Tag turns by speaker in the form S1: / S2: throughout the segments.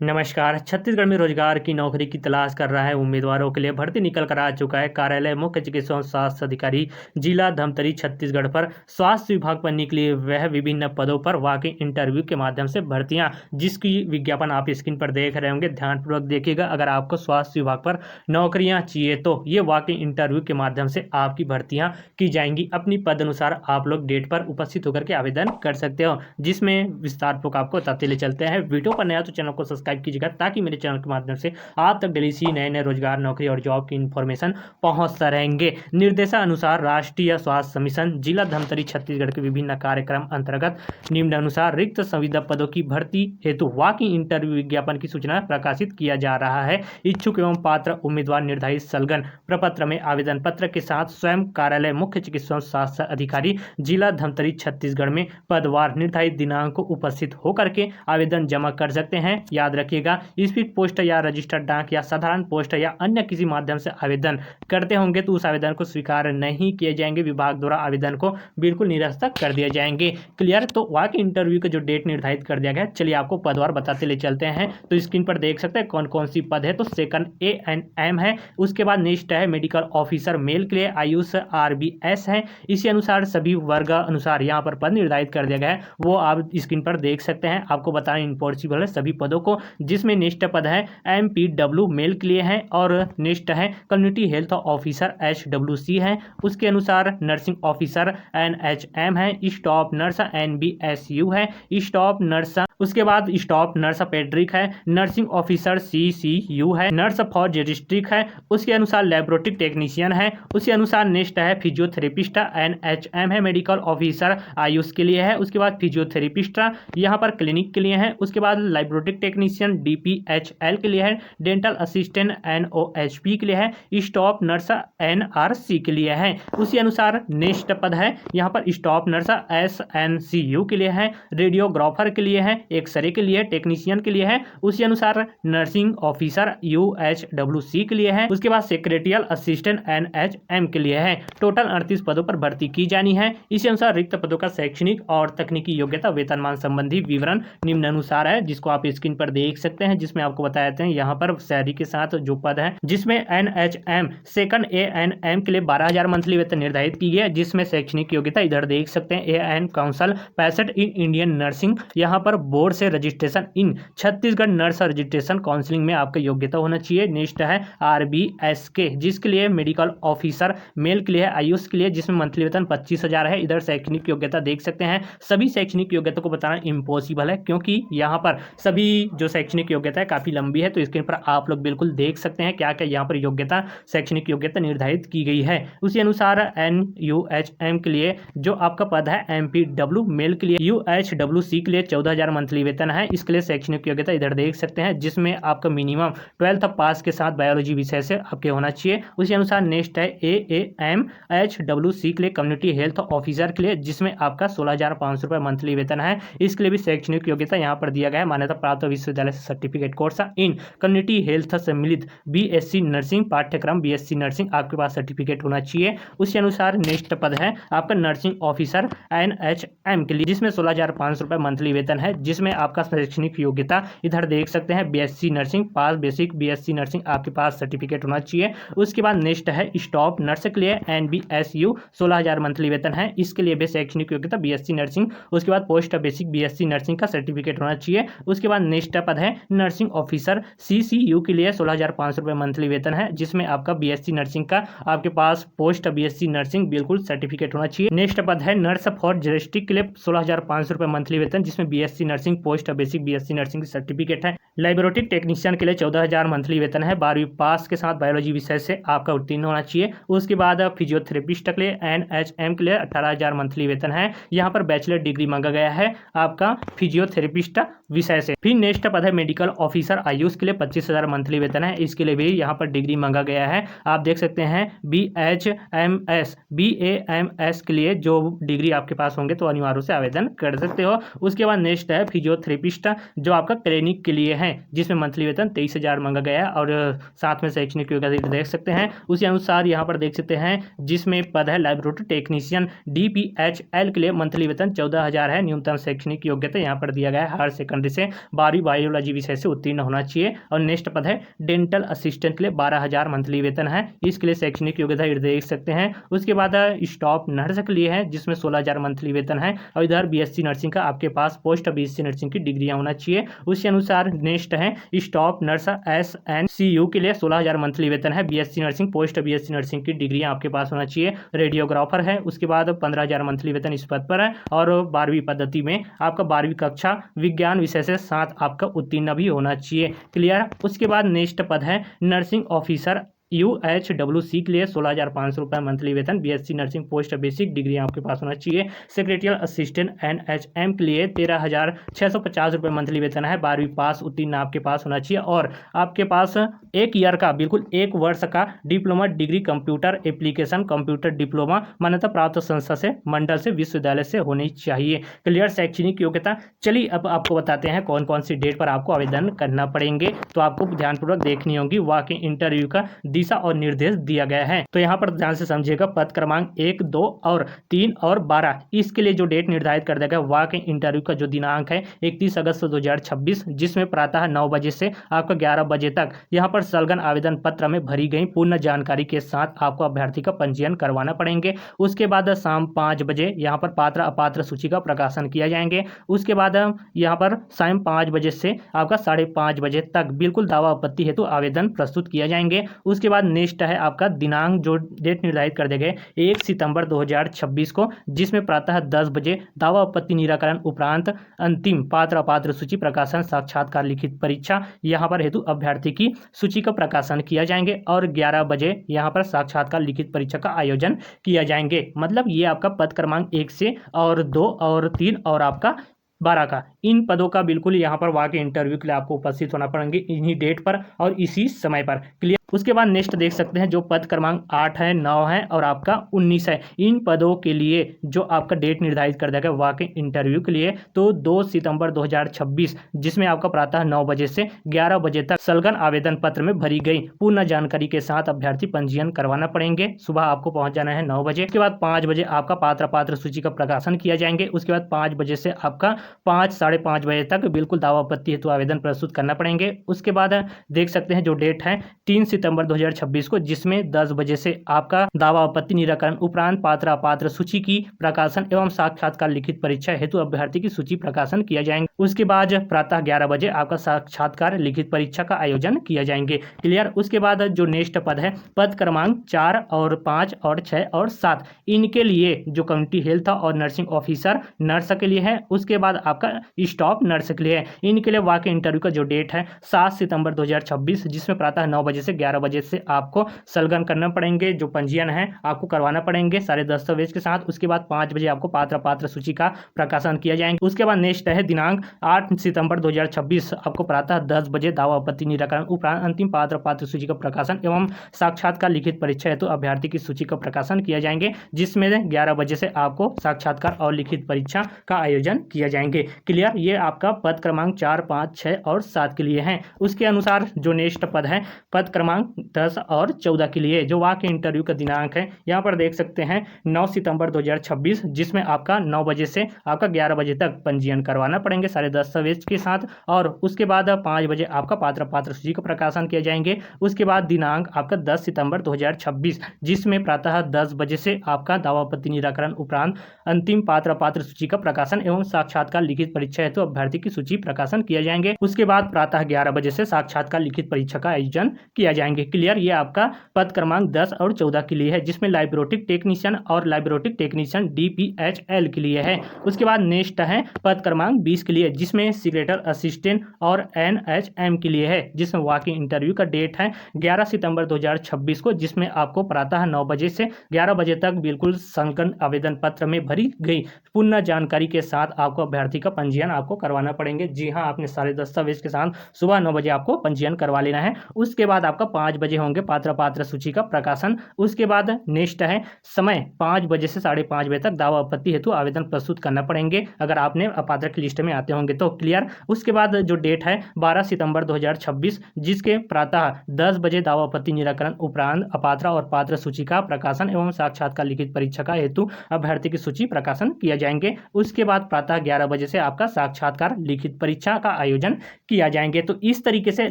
S1: नमस्कार। छत्तीसगढ़ में रोजगार की नौकरी की तलाश कर रहा है उम्मीदवारों के लिए भर्ती निकल कर आ चुका है। कार्यालय मुख्य चिकित्सा और स्वास्थ्य अधिकारी जिला धमतरी छत्तीसगढ़ पर स्वास्थ्य विभाग पर निकली वह विभिन्न पदों पर वाकई इंटरव्यू के माध्यम से भर्तियां, जिसकी विज्ञापन आप स्क्रीन पर देख रहे होंगे। ध्यानपूर्वक देखिएगा। अगर आपको स्वास्थ्य विभाग पर नौकरियां चाहिए तो ये वाकई इंटरव्यू के माध्यम से आपकी भर्तियां की जाएंगी। अपनी पद अनुसार आप लोग डेट पर उपस्थित होकर के आवेदन कर सकते हो, जिसमें विस्तारपूर्वक आपको बताते ले चलते हैं। वीडियो पर नया तो चैनल को सब्सक्राइब कीजिएगा ताकि मेरे चैनल के माध्यम से आप तक डेली सी नए नए रोजगार, नौकरी और जॉब की इंफॉर्मेशन पहुंचता रहेंगे। निर्देशानुसार राष्ट्रीय स्वास्थ्य मिशन जिला धमतरी छत्तीसगढ़ के विभिन्न कार्यक्रम अंतर्गत निम्नानुसार रिक्त संविदा पदों की भर्ती हेतु वाकई इंटरव्यू विज्ञापन की सूचना प्रकाशित किया जा रहा है। इच्छुक एवं पात्र उम्मीदवार निर्धारित सलगन प्रपत्र में आवेदन पत्र के साथ स्वयं कार्यालय मुख्य चिकित्सा स्वास्थ्य अधिकारी जिला धमतरी छत्तीसगढ़ में पदवार निर्धारित दिनांक को उपस्थित होकर के आवेदन जमा कर सकते हैं। याद रखिएगा, स्पीड पोस्ट या रजिस्टर्ड डाक या साधारण पोस्ट या अन्य किसी माध्यम से आवेदन करते होंगे तो उस आवेदन को स्वीकार नहीं किए जाएंगे। विभाग द्वारा आवेदन को बिल्कुल निरस्त कर दिया जाएंगे। क्लियर? तो वाकई इंटरव्यू का जो डेट निर्धारित कर दिया गया, चलिए आपको पदवार बताते ले चलते हैं। तो स्क्रीन पर देख सकते हैं कौन कौन सी पद है। तो सेकंड ANM है, उसके बाद नेक्स्ट है मेडिकल ऑफिसर मेल के लिए आयुष RBS है। इसी अनुसार सभी वर्ग अनुसार यहाँ पर पद निर्धारित कर दिया गया है, वो आप स्क्रीन पर देख सकते हैं। आपको बताना इम्पॉसिबल है सभी पदों को, जिसमें नेक्स्ट पद है MPW मेल के लिए है और नेक्स्ट है कम्युनिटी हेल्थ ऑफिसर HWC है। उसके अनुसार नर्सिंग ऑफिसर NHM है, स्टाफ नर्स NBSU है, स्टाफ नर्स, उसके बाद स्टाफ नर्स पेड्रिक है, नर्सिंग ऑफिसर CCU है, नर्स फॉर जेरिस्ट्रिक है। उसके अनुसार लेबोरेटरी टेक्नीशियन है। उसके अनुसार नेक्स्ट है फिजियोथेरेपिस्ट NHM है, मेडिकल ऑफिसर आयुष के लिए है। उसके बाद फिजियोथेरेपिस्ट यहाँ पर क्लिनिक के लिए है। उसके बाद लेबोरेटरी टेक्नीशियन DPHL के लिए है, डेंटल असिस्टेंट NOHP के लिए है, स्टाफ नर्स NRC के लिए है। उसी अनुसार नेक्स्ट पद है यहाँ पर स्टाफ नर्स SNCU के लिए है, रेडियोग्राफर के लिए है, एक्सरे के लिए, टेक्नीशियन के लिए है। उसी अनुसार नर्सिंग ऑफिसर UHWC के लिए है। उसके बाद सेक्रेटरियल असिस्टेंट NHM के लिए है। टोटल 38 पदों पर भर्ती की जानी है। इसी अनुसार रिक्त पदों का शैक्षणिक और तकनीकी योग्यता, वेतनमान संबंधी विवरण निम्नानुसार है, जिसको आप स्क्रीन पर देख सकते हैं। जिसमें आपको बताए जाते हैं यहाँ पर सैलरी के साथ जो पद है, जिसमें NHM सेकंड ANM के लिए 12,000 मंथली वेतन निर्धारित की गई है। जिसमें शैक्षणिक योग्यता इधर देख सकते हैं AN council 65 in Indian nursing, यहाँ पर बोर्ड से registration in Chhattisgarh nurse registration counselling में आपका योग्यता होना चाहिए। नेक्स्ट है RBSK, जिसके लिए मेडिकल ऑफिसर मेल के लिए आयुष के लिए, जिसमें मंथली वेतन 25,000 है। इधर शैक्षणिक योग्यता देख सकते हैं। सभी शैक्षणिक योग्यता को बताना इम्पॉसिबल है, क्योंकि यहाँ पर सभी जो शैक्षणिक योग्यता है काफी लंबी है। तो स्क्रीन पर आप लोग बिल्कुल देख सकते हैं क्या क्या यहाँ पर योग्यता, शैक्षणिक योग्यता निर्धारित की गई है। उसी अनुसार NUHM के लिए जो आपका पद है MPW मेल के लिए, UHWC के लिए 14,000 मंथली वेतन है। इसके लिए शैक्षणिक योग्यता इधर देख सकते हैं, जिसमें आपका मिनिमम 12th पास के साथ बायोलॉजी विषय से आपके होना चाहिए। उसी अनुसार नेक्स्ट है AAMHWC के लिए कम्युनिटी हेल्थ ऑफिसर के लिए, जिसमें आपका 16,500 रुपये मंथली वेतन है। इसके लिए भी शैक्षणिक योग्यता यहाँ पर दिया गया है, मान्यता प्राप्त विश्वविद्यालय से certificate course in community health सम्मिलित BSc नर्सिंग पाठ्यक्रम, BSc नर्सिंग आपके पास सर्टिफिकेट होना चाहिए। उसी अनुसार नेक्स्ट पद है आपका नर्सिंग ऑफिसर NHM के लिए, जिसमें 16,500 रुपये मंथली वेतन है। जिसमें आपका शैक्षणिक योग्यता इधर देख सकते हैं BSc नर्सिंग पास, बेसिक BSc नर्सिंग आपके पास सर्टिफिकेट होना चाहिए। उसके बाद नेक्स्ट है स्टाफ नर्स के लिए NBSU 16,000 मंथली वेतन है। इसके लिए भी शैक्षणिक योग्यता BSc नर्सिंग, उसके बाद पोस्ट बेसिक BSc नर्सिंग का सर्टिफिकेट होना चाहिए। उसके बाद नेक्स्ट पद है नर्सिंग ऑफिसर CCU के लिए 16,500 रुपये मंथली वेतन है, जिसमें आपका BSc नर्सिंग का आपके पास पोस्ट BSc नर्सिंग बिल्कुल सर्टिफिकेट होना चाहिए। नेक्स्ट पद है नर्स फॉर जेरिस्ट्रिक के लिए 16,500 रुपये मंथली वेतन, जिसमें BSc nursing post basic BSc nursing की सर्टिफिकेट है। लेबोरेटरी टेक्नीशियन के लिए 14,000 मंथली वेतन है, 12वीं पास के साथ बायोलॉजी विषय से आपका उत्तीर्ण होना चाहिए। उसके बाद फिजियोथेरेपिस्ट के लिए NHM के लिए 18,000 मंथली वेतन है। यहाँ पर बैचलर डिग्री मांगा गया है आपका फिजियोथेरेपिस्ट विषय से। फिर नेक्स्ट पद है मेडिकल ऑफिसर आयुष के लिए 25,000 मंथली वेतन है। इसके लिए भी यहाँ पर डिग्री मांगा गया है। आप देख सकते हैं BHMS BAMS के लिए जो डिग्री आपके पास होंगे तो अनिवार्य से आवेदन कर सकते हो। उसके बाद नेक्स्ट है फिजियोथेरेपिस्ट जो आपका क्लिनिक के लिए है, जिसमें मंथली वेतन 23,000 मांगा गया है और साथ में शैक्षणिक योग्यता देख सकते हैं। उसी अनुसार यहाँ पर देख सकते हैं जिसमें पद है लेबोरेटरी टेक्नीशियन DPHL के लिए मंथली वेतन 14,000 है। न्यूनतम शैक्षणिक योग्यता यहाँ पर दिया गया है हायर सेकेंडरी से 12वीं बायोलॉजी विषय से उत्तीर्ण होना चाहिए। और नेक्स्ट पद है डेंटल असिस्टेंट के लिए 12,000 मंथली वेतन है, इसके लिए शैक्षणिक योग्यता इधर देख सकते हैं। उसके बाद स्टाफ नर्स के लिए है जिसमें 16,000 मंथली वेतन है, और इधर बीएससी नर्सिंग का आपके पास पोस्ट बीएससी नर्सिंग की डिग्रियां होना चाहिए। उसी अनुसार नेक्स्ट है स्टाफ नर्स SNCU के लिए 16,000 मंथली वेतन है, BSc nursing post BSc nursing की डिग्रियां आपके पास होना चाहिए। रेडियोग्राफर है, उसके बाद 15,000 मंथली वेतन इस पद पर है। और 12वीं पद्धति में आपका 12वीं कक्षा विज्ञान विषय से साथ आपका उत्तीर्ण भी होना चाहिए। क्लियर। उसके बाद नेक्स्ट पद है नर्सिंग ऑफिसर UHWC के लिए 16,500 रुपये मंथली वेतन, BSc nursing post basic degree आपके पास होना चाहिए। सेक्रेटरियल असिस्टेंट NHM के लिए 13,650 रुपये मंथली वेतन है, 12वीं पास उत्तीर्ण आपके पास होना चाहिए। और आपके पास 1 ईयर का बिल्कुल 1 वर्ष का diploma degree computer application computer diploma मान्यता प्राप्त संस्था से मंडल से विश्वविद्यालय से होनी चाहिए। क्लियर। शैक्षणिक योग्यता। चलिए अब आपको बताते हैं कौन कौन सी डेट पर आपको आवेदन करना पड़ेंगे, तो आपको ध्यानपूर्वक देखनी होगी। वॉक इन इंटरव्यू का दिशा और निर्देश दिया गया है, तो यहाँ पर ध्यान से समझिएगा। पद क्रमांक 1, 2 और 3 और 12 इसके लिए जो डेट निर्धारित कर दिया गया, वॉक इन इंटरव्यू का जो दिनांक है 31 अगस्त 2026, जिसमें प्रातः 9 बजे से आपका 11 बजे तक यहाँ पर सलगन आवेदन पत्र में भरी गई पूर्ण जानकारी के साथ आपको अभ्यर्थी का पंजीयन करवाना पड़ेंगे। उसके बाद शाम 5 बजे यहाँ पर पात्र अपात्र सूची का प्रकाशन किया जाएंगे। उसके बाद यहाँ पर शाम 5 बजे से आपका 5:30 बजे तक बिल्कुल दावा आपत्ति हेतु आवेदन प्रस्तुत किया जाएंगे। उसके बाद नेक्स्ट है आपका दिनांक, जो डेट निर्धारित कर दिए गए 1 सितंबर 2026 को, जिसमें प्रातः 10 बजे दावा आपत्ति निराकरण उपरांत अंतिम पात्र अपात्र सूची प्रकाशन साक्षात्कार लिखित परीक्षा यहाँ पर हेतु अभ्यर्थी की सूची का प्रकाशन किया जाएंगे। और 11 बजे यहाँ पर साक्षात्कार लिखित परीक्षा का आयोजन किया जाएंगे। मतलब ये आपका पद क्रमांक 1 से और 2 और 3 और आपका 12 का, इन पदों का बिल्कुल यहाँ पर वहाँ के इंटरव्यू के लिए आपको उपस्थित होना पड़ेंगे इन्हीं डेट पर और इसी समय पर। क्लियर। उसके बाद नेक्स्ट देख सकते हैं जो पद क्रमांक 8 है, 9 है और आपका 19 है, इन पदों के लिए जो आपका डेट निर्धारित कर दिया गया वहाँ के इंटरव्यू के लिए, तो 2 सितंबर 2026, जिसमें आपका प्रातः 9 बजे से 11 बजे तक सलगन आवेदन पत्र में भरी गई पूर्ण जानकारी के साथ अभ्यर्थी पंजीयन करवाना पड़ेंगे। सुबह आपको पहुंच जाना है 9 बजे। उसके बाद 5 बजे आपका पात्र सूची का प्रकाशन किया जाएंगे। उसके बाद 5 बजे से आपका 5-5:30 बजे तक बिल्कुल दावा आपत्ति हेतु आवेदन प्रस्तुत करना पड़ेंगे। उसके बाद देख सकते हैं जो डेट है 3 सितंबर 2026 को, जिसमें 10 बजे से आपका दावा आपत्ति निराकरण उपरांत पात्र अपात्र सूची की प्रकाशन एवं साक्षात्कार लिखित परीक्षा हेतु अभ्यर्थी की सूची प्रकाशन किया जाएंगे। उसके बाद प्रातः 11 बजे आपका साक्षात्कार लिखित परीक्षा का आयोजन किया जाएंगे। क्लियर। उसके बाद जो नेक्स्ट पद है, पद क्रमांक 4 और 5 और 6 और 7, इनके लिए जो कम्युनिटी हेल्थ और नर्सिंग ऑफिसर नर्स के लिए है। उसके बाद आपका स्टाफ नर्स के लिए है। इनके लिए वहाँ के इंटरव्यू का जो डेट है 7 सितंबर 2026, जिसमें प्रातः 9 बजे से 11 बजे से आपको सलगन करना पड़ेंगे, जो पंजीयन है आपको करवाना पड़ेंगे सारे दस्तावेज के साथ। उसके बाद 5 बजे आपको पात्र सूची का प्रकाशन किया जाएंगे। उसके बाद नेक्स्ट है दिनांक 8 सितंबर 2026, आपको प्रातः 10 बजे दावा आपत्ति निराकरण उपरांत अंतिम पात्र सूची का प्रकाशन एवं साक्षात्कार लिखित परीक्षा हेतु अभ्यर्थी की सूची का प्रकाशन किया जाएंगे, जिसमें 11 बजे से आपको साक्षात्कार और लिखित परीक्षा का आयोजन किया जाएंगे। क्लियर। ये आपका पद क्रमांक 4, 5, 6 और 7 के लिए है। उसके अनुसार जो नेक्स्ट पद है, पद क्रमांक 10 और 14 के लिए, जो वहाँ के इंटरव्यू का दिनांक है यहाँ पर देख सकते हैं 9 सितंबर 2026, जिसमें आपका 9 बजे से आपका 11 बजे तक पंजीयन करवाना पड़ेंगे सारे दस्तावेज के साथ। और उसके बाद 5 बजे आपका पात्र सूची का प्रकाशन किए जाएंगे। उसके बाद दिनांक आपका 10 सितंबर 2026, जिसमें प्रातः 10 बजे से आपका दावा आपत्ति निराकरण उपरांत अंतिम पात्र सूची का प्रकाशन एवं साक्षात्कार लिखित परीक्षा हेतु अभ्यर्थी की सूची प्रकाशन किया जाएंगे। उसके बाद प्रातः 11 बजे से साक्षात्कार लिखित परीक्षा का आयोजन किया जाएंगे। क्लियर। ये आपका पद क्रमांक 10 और 14 के लिए है, जिसमें लाइब्रेरोटिक टेक्नीशियन और लाइब्रेरोटिक टेक्नीशियन DPHL के लिए है। उसके बाद नेक्स्ट है पद क्रमांक 20 के लिए, जिसमें सिक्रेटर असिस्टेंट और NHM के लिए है, जिसमें वाकई इंटरव्यू का डेट है 11 सितंबर 2026 को, जिसमें आपको प्रातः 9 बजे से 11 बजे तक बिल्कुल संलग्न आवेदन पत्र में भरी गई पूर्ण जानकारी के साथ आपको अभ्यर्थी का पंजीयन आपको करवाना पड़ेंगे। जी हाँ, आपने सारे दस्तावेज के साथ सुबह 9 बजे आपको पंजीयन करवा लेना है। उसके बाद आपका 5 बजे होंगे पात्र सूची का प्रकाशन। उसके बाद नेक्स्ट है समय 5 बजे से 5:30 बजे तक दावा आपत्ति हेतु आवेदन प्रस्तुत करना पड़ेंगे अगर आपने अपात्र की लिस्ट में आते होंगे तो। क्लियर। उसके बाद जो डेट है 12 सितंबर 2026 जिसके प्रातः 10 बजे दावा आपत्ति निराकरण उपरांत अपात्र और पात्र सूची का प्रकाशन एवं साक्षात्कार लिखित परीक्षा का हेतु अभ्यर्थी की सूची प्रकाशन किया जाएंगे। उसके बाद प्रातः 11 बजे से आपका साक्षात्कार लिखित परीक्षा का आयोजन किया जाएंगे। तो इस तरीके से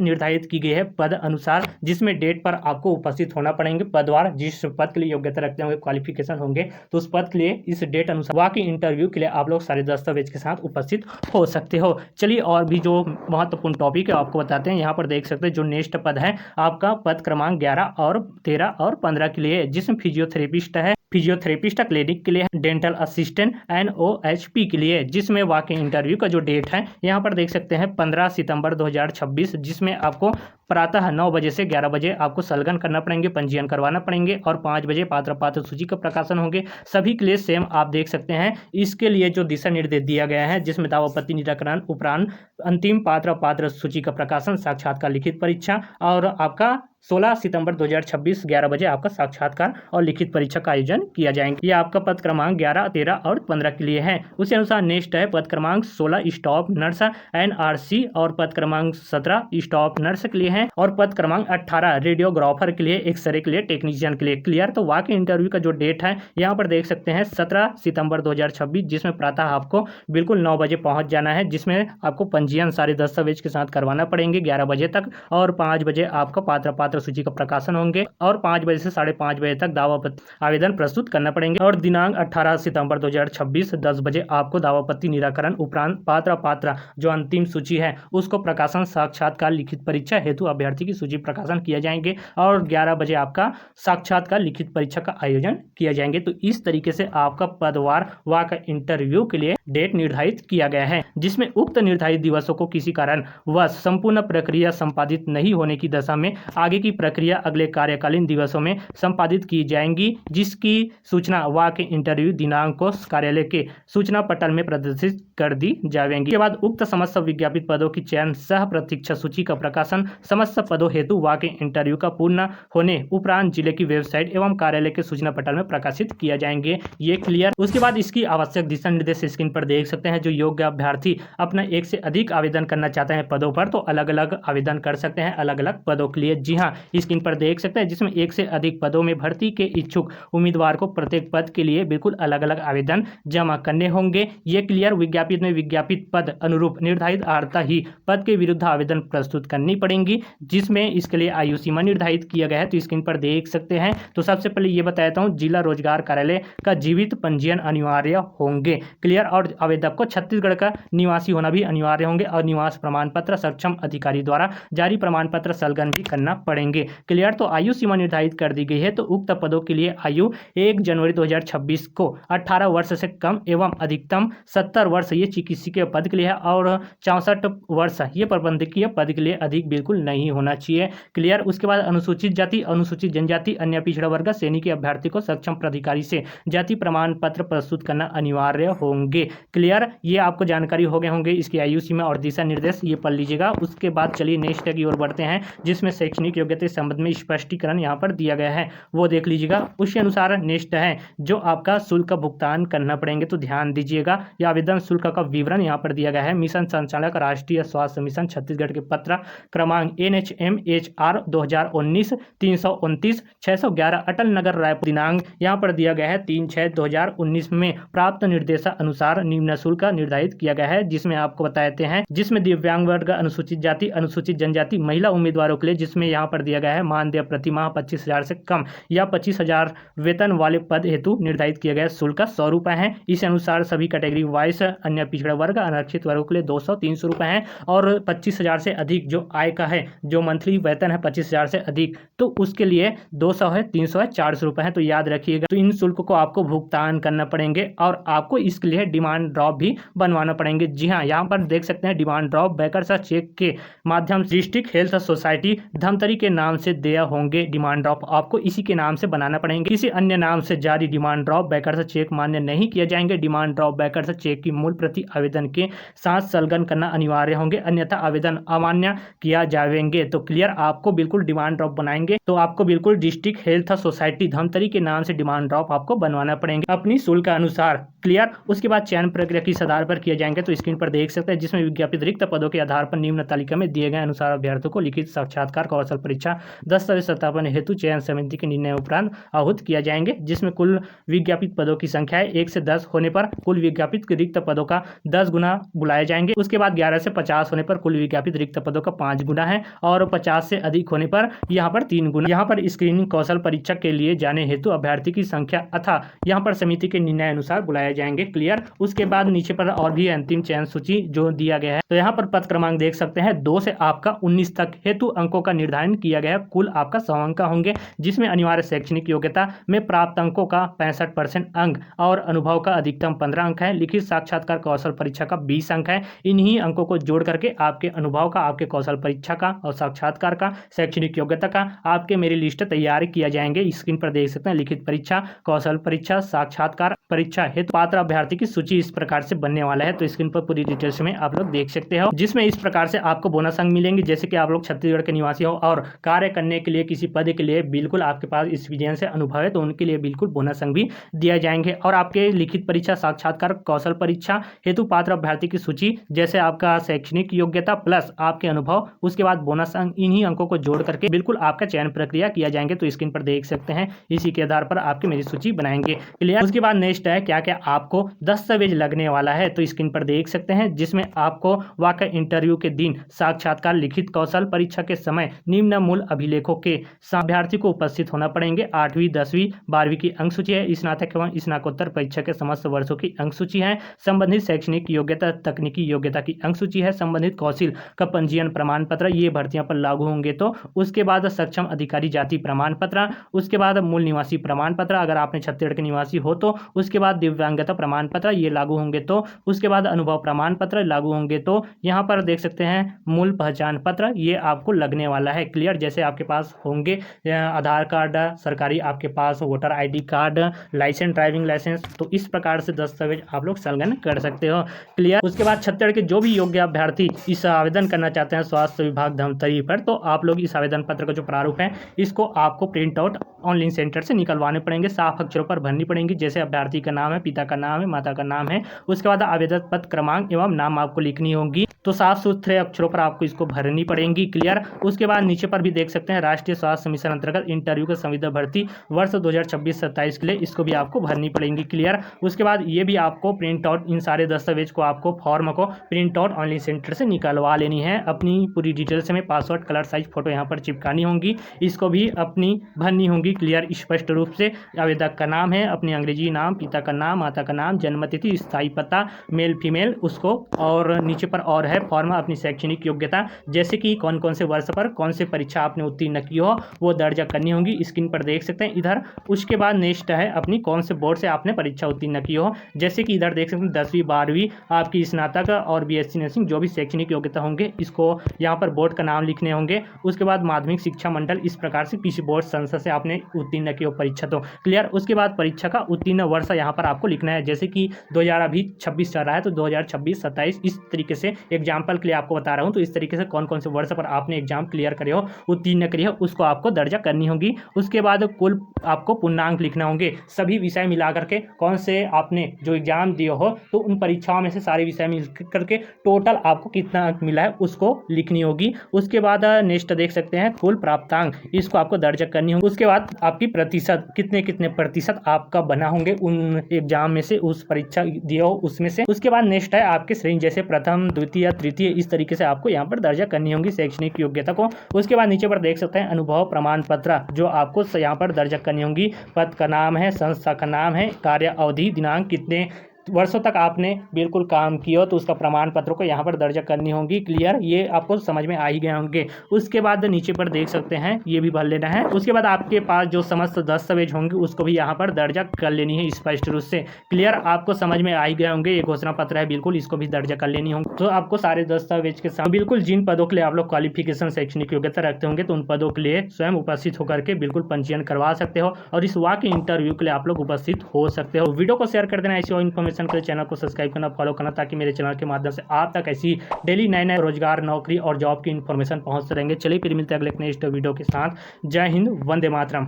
S1: निर्धारित की गई है पद अनुसार, जिसमें डेट पर आपको उपस्थित होना पड़ेंगे पदवार। जिस पद के लिए योग्यता रखते होंगे, क्वालिफिकेशन होंगे, तो उस पद के लिए इस डेट अनुसार वाकई इंटरव्यू के लिए आप लोग सारे दस्तावेज के साथ उपस्थित हो सकते हो। चलिए और भी जो महत्वपूर्ण टॉपिक है आपको बताते हैं। यहाँ पर देख सकते हैं जो नेक्स्ट पद है आपका पद क्रमांक 11 और 13 और 15 के लिए, जिसमें फिजियोथेरेपिस्ट है, फिजियोथेरेपिस्ट क्लिनिक के लिए, डेंटल असिस्टेंट NOHP के लिए, जिसमें वाकई इंटरव्यू का जो डेट है यहाँ पर देख सकते हैं 15 सितंबर 2026, जिसमें आपको प्रातः 9 बजे से 11 बजे आपको संलग्न करना पड़ेंगे, पंजीयन करवाना पड़ेंगे और 5 बजे पात्र सूची का प्रकाशन होंगे। सभी के लिए सेम आप देख सकते हैं। इसके लिए जो दिशा निर्देश दिया गया है, जिसमें दावा आपत्ति निराकरण उपरांत अंतिम पात्र सूची का प्रकाशन, साक्षात्कार लिखित परीक्षा और आपका 16 सितंबर 2026 11 बजे आपका साक्षात्कार और लिखित परीक्षा का आयोजन किया जाएंगे। ये आपका पद क्रमांक 11, 13 और 15 के लिए है। उसी अनुसार नेक्स्ट है पद क्रमांक 16 स्टाफ नर्स NRC और पद क्रमांक 17 स्टाफ नर्स के लिए है और पद क्रमांक 18 रेडियोग्राफर के लिए, एक्सरे के लिए, टेक्नीशियन के लिए। क्लियर। तो वाकई इंटरव्यू का जो डेट है यहाँ पर देख सकते हैं 17 सितंबर 2026, जिसमें प्रातः आपको बिल्कुल 9 बजे पहुंच जाना है, जिसमें आपको पंजीयन सारे दस्तावेज के साथ करवाना पड़ेंगे 11 बजे तक और 5 बजे आपका पात्र सूची का प्रकाशन होंगे और 5 बजे से 5:30 बजे तक दावा आवेदन प्रस्तुत करना पड़ेंगे और दिनांक 18 सितंबर 2026 10 बजे आपको दावा आपत्ति निराकरण उपरांत पात्र जो अंतिम सूची है उसको प्रकाशन, साक्षात्कार लिखित परीक्षा हेतु अभ्यर्थी की सूची प्रकाशन किया जाएंगे और 11 बजे आपका साक्षात्कार लिखित परीक्षा का आयोजन किया जाएंगे। तो इस तरीके से आपका पदवार वाक इंटरव्यू के लिए डेट निर्धारित किया गया है, जिसमें उक्त निर्धारित दिवसों को किसी कारण वह संपूर्ण प्रक्रिया संपादित नहीं होने की दशा में आगे की प्रक्रिया अगले कार्यकालीन दिवसों में संपादित की जाएंगी, जिसकी सूचना वाकई इंटरव्यू दिनांक को कार्यालय के सूचना पटल में प्रदर्शित कर दी जाएंगी। के बाद उक्त समस्त विज्ञापित पदों की चयन सह प्रतीक्षा सूची का प्रकाशन समस्त पदों हेतु वाकई इंटरव्यू का पूर्ण होने उपरांत जिले की वेबसाइट एवं कार्यालय के सूचना पटल में प्रकाशित किया जाएंगे। ये क्लियर। उसके बाद इसकी आवश्यक दिशा निर्देश स्क्रीन पर देख सकते हैं। जो योग्य अभ्यर्थी अपना एक से अधिक आवेदन करना चाहते हैं पदों पर, तो अलग अलग आवेदन कर सकते हैं अलग अलग पदों के लिए। जी हाँ, स्क्रीन पर देख सकते हैं, जिसमें एक से अधिक पदों में भर्ती के इच्छुक उम्मीदवार को प्रत्येक पद के लिए बिल्कुल अलग अलग आवेदन जमा करने होंगे। ये क्लियर। विज्ञापित में विज्ञापित पद अनुरूप निर्धारित अर्हता ही पद के विरुद्ध आवेदन प्रस्तुत करनी पड़ेंगी, जिसमें इसके लिए आयु सीमा निर्धारित किया गया है। तो स्क्रीन पर देख सकते हैं। तो सबसे पहले ये बता देता हूँ, जिला रोजगार कार्यालय का जीवित पंजीयन अनिवार्य होंगे। क्लियर। और आवेदक को छत्तीसगढ़ का निवासी होना भी अनिवार्य होंगे और निवास प्रमाण पत्र सक्षम अधिकारी द्वारा जारी प्रमाण पत्र संलग्न भी करना पड़ेंगे। क्लियर। तो आयु सीमा निर्धारित कर दी गई है। तो उक्त पदों के लिए आयु 1 जनवरी 2026 को 18 वर्ष से कम एवं अधिकतम 70 वर्ष ये चिकित्सकीय पद के लिए है और 64 वर्ष ये प्रबंधकीय पद के लिए अधिक बिल्कुल नहीं होना चाहिए। क्लियर। उसके बाद अनुसूचित जाति, अनुसूचित जनजाति, अन्य पिछड़ा वर्ग श्रेणी के अभ्यर्थी को सक्षम प्राधिकारी से जाति प्रमाण पत्र प्रस्तुत करना अनिवार्य होंगे। क्लियर। ये आपको जानकारी हो गए होंगे इसकी आयु सीमा और दिशा निर्देश, ये पढ़ लीजिएगा। उसके बाद चलिए नेक्स्ट की ओर बढ़ते हैं, जिसमें शैक्षणिक योग्यता के संबंध में स्पष्टीकरण यहाँ पर दिया गया है, वो देख लीजिएगा। उसी अनुसार नेक्स्ट है जो आपका शुल्क का भुगतान करना पड़ेंगे, तो ध्यान दीजिएगा। यह आवेदन शुल्क का विवरण यहाँ पर दिया गया है। मिशन संचालक राष्ट्रीय स्वास्थ्य मिशन छत्तीसगढ़ के पत्र क्रमांक NHMHR 2019 329 611 अटल नगर रायपुर, दिनांक यहाँ पर दिया गया है 3/6/2019 में प्राप्त निर्देशानुसार निम्न शुल्क निर्धारित किया गया है, जिसमें आपको बताते हैं, जिसमें दिव्यांग वर्ग, अनुसूचित जाति, अनुसूचित जनजाति, महिला उम्मीदवारों के लिए, जिसमें यहाँ पर दिया गया है मानदेय प्रति माह 25,000 से कम या 25,000 वेतन वाले पद हेतु निर्धारित किया गया शुल्क 100 रुपये है। इस अनुसार सभी कैटेगरी वाइज अन्य पिछड़ा वर्ग, आरक्षित वर्गों के लिए 200-300 रुपये है और 25,000 से अधिक जो आय का है, जो मंथली वेतन है 25,000 से अधिक, तो उसके लिए 200 है, 300 है, 400 रुपये है। तो याद रखिएगा। तो इन शुल्क को आपको भुगतान करना पड़ेंगे और आपको इसके लिए डिमांड डिमांड ड्राफ्ट भी बनवाना पड़ेंगे। जी हाँ, यहाँ पर देख सकते हैं डिमांड ड्राफ्ट बैंकर्स चेक के माध्यम से डिस्ट्रिक्ट हेल्थ सोसाइटी धमतरी के नाम से दिया होंगे। डिमांड ड्राफ्ट आपको इसी के नाम से बनाना पड़ेंगे। किसी अन्य नाम से जारी डिमांड ड्राफ्ट बैंकर्स चेक मान्य नहीं किए जाएंगे। डिमांड ड्राफ्ट बैंकर्स चेक की मूल प्रति आवेदन के साथ संलग्न करना अनिवार्य होंगे, अन्यथा आवेदन अमान्य किया जाएंगे। तो क्लियर, आपको बिल्कुल डिमांड ड्राफ्ट बनाएंगे तो आपको बिल्कुल डिस्ट्रिक्ट हेल्थ सोसाइटी धमतरी के नाम से डिमांड ड्राफ्ट आपको बनवाना पड़ेंगे अपनी शुल्क अनुसार। क्लियर, उसके बाद चयन प्रक्रिया किस आधार पर किए जाएंगे तो स्क्रीन पर देख सकते हैं, जिसमें विज्ञापित रिक्त पदों के आधार पर निम्न तालिका में दिए गए अनुसार अभ्यर्थियों को लिखित साक्षात्कार कौशल परीक्षा दस्तावेज सत्यापन हेतु चयन समिति के निर्णय उपरांत आहूत किया जाएंगे, जिसमें कुल विज्ञापित पदों की संख्या 1 से 10 होने पर कुल विज्ञापित रिक्त पदों का 10 गुना बुलाए जाएंगे। उसके बाद 11 से 50 होने पर कुल विज्ञापित रिक्त पदों का 5 गुना है, और 50 से अधिक होने पर यहाँ पर 3 गुना। यहाँ पर स्क्रीनिंग कौशल परीक्षा के लिए जाने हेतु अभ्यर्थी की संख्या अथा यहाँ पर समिति के निर्णय अनुसार बुलाए जाएंगे। क्लियर, उसके बाद नीचे पर और भी अंतिम चयन सूची जो दिया गया है, तो यहाँ पर पद क्रमांक देख सकते हैं 2 से आपका 19 तक हेतु अंकों का निर्धारण किया गया है। कुल आपका 100 अंक होंगे, जिसमें अनिवार्य शैक्षणिक योग्यता में प्राप्त अंकों का 65% अंक और अनुभव का अधिकतम 15 अंक है। लिखित साक्षात्कार कौशल परीक्षा का 20 अंक है। इन्हीं अंकों को जोड़ करके आपके अनुभव का, आपके कौशल परीक्षा का और साक्षात्कार का, शैक्षणिक योग्यता का आपके मेरी लिस्ट तैयार किया जाएंगे। स्क्रीन पर देख सकते हैं लिखित परीक्षा, कौशल परीक्षा, साक्षात्कार परीक्षा हेतु पात्र अभ्यर्थी की सूची इस प्रकार से बनने वाला है। तो स्क्रीन पर पूरी डिटेल्स में आप लोग देख सकते हो, जिसमें इस प्रकार से आपको बोनस अंक मिलेंगे। जैसे कि आप लोग छत्तीसगढ़ के निवासी हो और कार्य करने के लिए किसी पद के लिए बिल्कुल आपके पास एक्सपीरियंस है, अनुभव है, तो उनके लिए बिल्कुल बोनस अंक भी दिया जाएंगे। और आपके लिखित परीक्षा, साक्षात्कार, कौशल परीक्षा हेतु पात्र अभ्यर्थी की सूची, जैसे आपका शैक्षणिक योग्यता प्लस आपके अनुभव, उसके बाद बोनस अंक, इन्हीं अंकों को जोड़ करके बिल्कुल आपका चयन प्रक्रिया किया जाएंगे। तो स्क्रीन पर देख सकते हैं, इसी के आधार पर आपकी मेरी सूची बनाएंगे। क्लियर, उसके बाद नेक्स्ट है क्या क्या आपको दस्तावेज लगने वाला है, तो स्क्रीन पर देख सकते हैं, जिसमें आपको वाकई इंटरव्यू के दिन, साक्षात्कार, लिखित कौशल परीक्षा के समय निम्न मूल अभिलेखों के अभ्यर्थी को उपस्थित होना पड़ेंगे। 8वीं 10वीं 12वीं की अंक सूची है। स्नातक एवं स्नातकोत्तर परीक्षा के समस्त वर्षों की अंक सूची है। संबंधित शैक्षणिक योग्यता, तकनीकी योग्यता की अंक सूची है। संबंधित कौशल का पंजीयन प्रमाण पत्र, ये भर्तियां पर लागू होंगे। तो उसके बाद सक्षम अधिकारी जाति प्रमाण पत्र, उसके बाद मूल निवासी प्रमाण पत्र, अगर आपने छत्तीसगढ़ के निवासी हो तो, उसके बाद दिव्यांगता प्रमाण पत्र ये लागू होंगे। तो उसके बाद अनुभव प्रमाण पत्र लागू होंगे। तो यहाँ पर देख सकते हैं मूल पहचान पत्र, ये आपको लगने वाला है। क्लियर, जैसे आपके पास होंगे आधार कार्ड सरकारी, आपके पास voter ID card, licence, driving licence, तो इस प्रकार से दस्तावेज आप लोग संलग्न कर सकते हो। क्लियर, उसके बाद छत्तीसगढ़ के जो भी योग्य अभ्यर्थी इस आवेदन करना चाहते हैं स्वास्थ्य विभाग धमतरी पर, तो आप लोग इस आवेदन पत्र का जो प्रारूप है इसको आपको प्रिंट आउट ऑनलाइन सेंटर से निकलवाने पड़ेंगे, साफ अक्षरों पर भरनी पड़ेंगी। जैसे अभ्यर्थी का नाम है, पिता का नाम है, माता का नाम है, उसके बाद आवेदन पत्र क्रमांक एवं नाम आपको लिखनी होगी। तो साफ सुथरे अक्षरों पर आपको इसको भरनी पड़ेंगी। क्लियर, उसके बाद नीचे पर भी देख सकते हैं राष्ट्रीय स्वास्थ्य मिशन अंतर्गत इंटरव्यू का संविदा भर्ती वर्ष 2026-27 के लिए इसको भी आपको भरनी पड़ेंगी। क्लियर, उसके बाद ये भी आपको प्रिंट आउट, इन सारे दस्तावेज को आपको फॉर्म को प्रिंट आउट ऑनलाइन सेंटर से निकलवा लेनी है। अपनी पूरी डिटेल्स में पासवर्ड, कलर, साइज फोटो यहाँ पर चिपकानी होंगी, इसको भी अपनी भरनी होंगी। क्लियर, स्पष्ट रूप से आवेदक का नाम है, अपनी अंग्रेजी नाम, पिता का नाम, माता का नाम, जन्मतिथि, स्थायी पता, मेल फीमेल उसको, और नीचे पर और है फॉर्म अपनी शैक्षणिक योग्यता, जैसे कि कौन कौन से वर्ष पर कौन से परीक्षा आपने उत्तीर्ण की हो वो दर्ज करनी होगी। स्क्रीन पर देख सकते हैं इधर। उसके बाद नेक्स्ट है अपनी कौन से बोर्ड से आपने परीक्षा उत्तीर्ण की हो, जैसे कि इधर देख सकते हैं 10वीं 12वीं आपकी स्नातक और BSc नर्सिंग जो भी शैक्षणिक योग्यता होंगे, इसको यहाँ पर बोर्ड का नाम लिखने होंगे। उसके बाद माध्यमिक शिक्षा मंडल, इस प्रकार से किसी बोर्ड संस्था से आपने उत्तीर्ण की हो परीक्षा। तो क्लियर, उसके बाद परीक्षा का उत्तीर्ण वर्ष यहाँ पर आपको लिखना है, जैसे कि 2026 चल रहा है तो 2026-27 इस तरीके से एग्जाम्पल के लिए आपको बता रहा हूँ। तो इस तरीके से कौन कौन से वर्ष पर आपने एग्जाम क्लियर करे हो, उत्तीर्ण करी हो, उसको आपको दर्जा करनी होगी। उसके बाद कुल आपको पूर्णांक लिखना होंगे, सभी विषय मिला करके कौन से आपने जो एग्जाम दिए हो तो उन परीक्षाओं में से सारे विषय मिल करके टोटल आपको कितना अंक मिला है उसको लिखनी होगी। उसके बाद नेक्स्ट देख सकते हैं कुल प्राप्तांक, इसको आपको दर्ज करनी होगी। उसके बाद आपकी प्रतिशत, कितने कितने प्रतिशत आपका बना होंगे उन एग्जाम में से, उस परीक्षा दिए हो उसमें से। उसके बाद नेक्स्ट है आपके श्रेणी, जैसे प्रथम, द्वितीय, तृतीय, इस तरीके से आपको यहाँ पर दर्जा करनी होगी शैक्षणिक योग्यता को। उसके बाद नीचे पर देख सकते हैं अनुभव प्रमाण पत्र, जो आपको यहाँ पर दर्ज करनी होगी। पद का नाम है, संस्था का नाम है, कार्य अवधि, दिनांक, कितने वर्षों तक आपने बिल्कुल काम किया हो तो उसका प्रमाण पत्र को यहाँ पर दर्ज करनी होगी। क्लियर, ये आपको समझ में आ ही गए होंगे। उसके बाद नीचे पर देख सकते हैं, ये भी भर लेना है। उसके बाद आपके पास जो समस्त दस्तावेज होंगे उसको भी यहाँ पर दर्ज कर लेनी है स्पष्ट रूप से। क्लियर, आपको समझ में आ ही गए होंगे। ये घोषणा पत्र है, बिल्कुल इसको भी दर्ज कर लेनी होगी। तो आपको सारे दस्तावेज के साथ बिल्कुल जिन पदों के लिए आप लोग क्वालिफिकेशन शैक्षणिक योग्यता रखते होंगे तो उन पदों के लिए स्वयं उपस्थित होकर के बिल्कुल पंजीयन करवा सकते हो और इस वाक इंटरव्यू के लिए आप लोग उपस्थित हो सकते हो। वीडियो को शेयर कर देना ऐसी और इन्फॉर्मेशन के लिए चैनल को सब्सक्राइब करना, फॉलो करना, ताकि मेरे चैनल के माध्यम से आप तक ऐसी डेली नए नए रोजगार, नौकरी और जॉब की इन्फॉर्मेशन पहुंचते रहेंगे। चलिए फिर मिलते हैं अगले नेक्स्ट वीडियो के साथ। जय हिंद, वंदे मातरम।